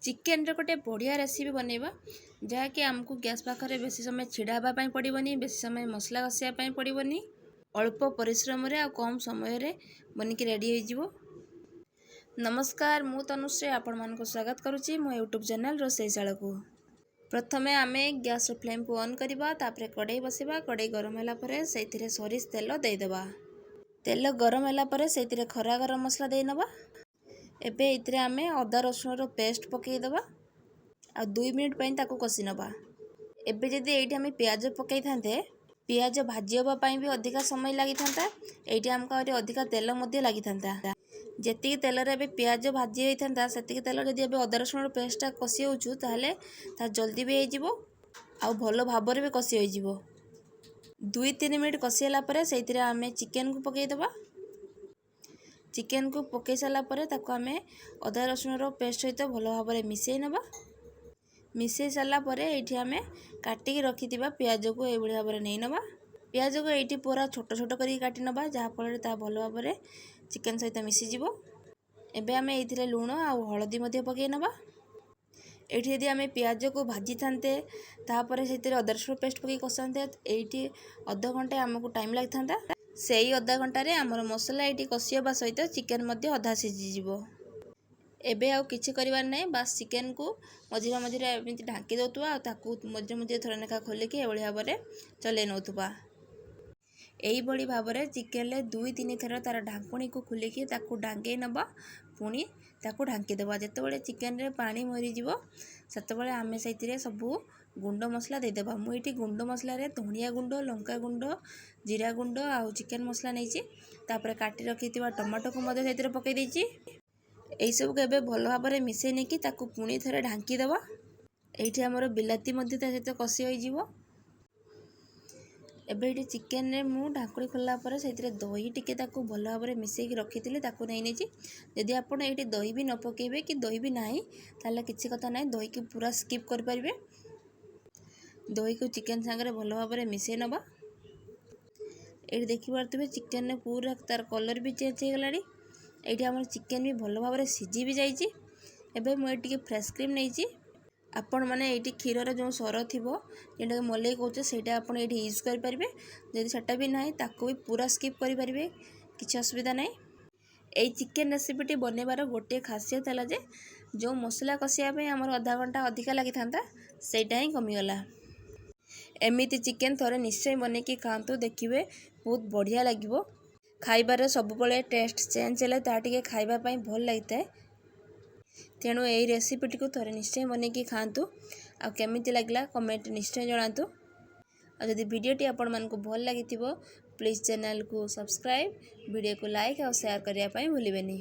Chicken रे गोटे बढ़िया रेसिपी बनैबा जहाँकि आमको गैस पाखे बेसी समय छिड़ा हाँवाई पड़ोनी, बेसी समय मसला कषापी पड़ोनी, अल्प परिश्रम रे आ कम समय रे बनिकी रेडी हो। नमस्कार, मु तनुश्री आपण मानक स्वागत करुच्ची मो यूट्यूब चैनल रोषेईशाला को। प्रथमे आमे गैस फ्लेम को ऑन करवा, तापरे कड़ाई बसवा। कड़ाई गरम होला परे सेइथिरे सरिष तेल देदेबा। तेल गरम होला परे सेइथिरे खरा गरम मसला देनबा। एबे इतरे आमे अदा रसुण रो पेस्ट पकई दबा आ 2 मिनिट पई ताको कसी नबा। एबे जदी एठी आमे प्याज पकई थांते, प्याज भाजी होबा पई भी अधिका समय लागि थांता। एठी हमका और अधिका तेल मध्ये लागि थांता। जेतिकी तेल रे एबे प्याज भाजी होई थांता सेतिकी तेल जदी एबे अदा रसुण रो पेस्ट कसी होउछु ताले ता जल्दी भी होई जिवो आ भलो भाबरे भी कसी होई जिवो। 2-3 मिनिट कसी हला परे सेइथिरे आमे चिकेन को पकई दबा। चिकेन को पकई सारा परे ताको आमे अदा रसुण रो पेस्ट सहित भलो भाबरे मिसई नबा। मिसई सारा परे एठी आमे काटिकी रखिथिबा प्याज को ए भली भाबरे नै नबा। प्याज को एठी पूरा छोट छोट करी काटि नबा जहा फल ता भलो भाबरे चिकेन सहित मिसी जिवो। एबे आमे एथिरे लूण आ हळदी मध्ये पकई नबा। एठी यदि आमे प्याज को भाजी थांते तापरे सेतिरे अदा रसुण पेस्ट पकई कसांते एठी आधा घंटा हमको टाइम लागि थांता। सेई आधा घंटा रे हमर मसला एठी कसियबा सहित चिकेन मध्ये अधा सिझी जिवो। एबे आउ किछि करिवार नै, बस चिकेन को मझिरा मझिरा एमिति ढांकी दउतुवा आ ताकू मझिरा मझिरा थोड़ा नेखा खोलिकी एभली भाबरे चले नउतुवा। एई बड़ी भाबरे चिकेन ले 2-3 थर तार ढांकुणी को खोलिकी ताकू ढांके नबा। पुणी ताकू ढांकी देबा। जेतेबेले चिकेन रे पानी मरी जिवो सेतेबेले आमे सेतिरे सबु गुंड मसला दे देबा। मु एठी गुंड मसला रे धनिया गुंड, लंका गुंड, जीरा गुंड आ चिकेन मसला नैची। तापरे काटी रखिथिबा टमाटो को मध्ये सेतिरे पकई देइची। एई सब के एबे भलो भाबरे मिसई नेकी ताकू पुणी थरे ढांकी देबा। एठी हमर बिलाती मध्ये ता सहित कसी होई जिवो। एबे एठी चिकेन रे मु ढांकुणी खोलला परे सेतिरे दही टिके ताकू भलो भाबरे मिसई की रखिथिले ताकू नै नेची। यदि आपण एठी दही भी न पकेबे कि दही भी नाही ताले किछि कथा नाही, दही की पूरा स्किप कर परिबे। दही को चिकेन संगे भलो भाबरे मिसई नबा। एठी देखि पारतबे चिकेन ने पूरा तार कलर भी चेंज हो गलाडी। एठी हमर चिकेन भी भलो भाबरे सिझी भी जाईची। एबे मु एठी फ्रेश क्रीम नैची। आपण माने एठी क्षीर रे जो सर थिबो जेटा मलाई कहउछे सेटा आपण एठी यूज कर परिबे। जदि सेटा भी नाही ताको भी पूरा स्किप करि परिबे, किछि असुविधा नाही। एई चिकेन रेसिपीटी बनेबार गोटे खासियत हला जे जो मसला कसिया पे हमर आधा घंटा अधिका लागि थांता सेटा ही कमी गला। एमिति चिकेन थोड़े निश्चय बने कि खातु, देखिए बहुत बढ़िया लगिवो। खाइबार सब बळे टेस्ट चेंज हेले ता टिके खाइबा पई भल लागिताए। तेणु एई रेसिपीटी को थोड़े निश्चय बने कि खातु आ केमिति लागला कमेंट निश्चय जणातु। आ जदि वीडियोटी आपण मानकु भल लागिथिबो प्लीज चैनल को सब्सक्राइब, वीडियो को लाइक और शेयर करिया पई भूलिबेनी।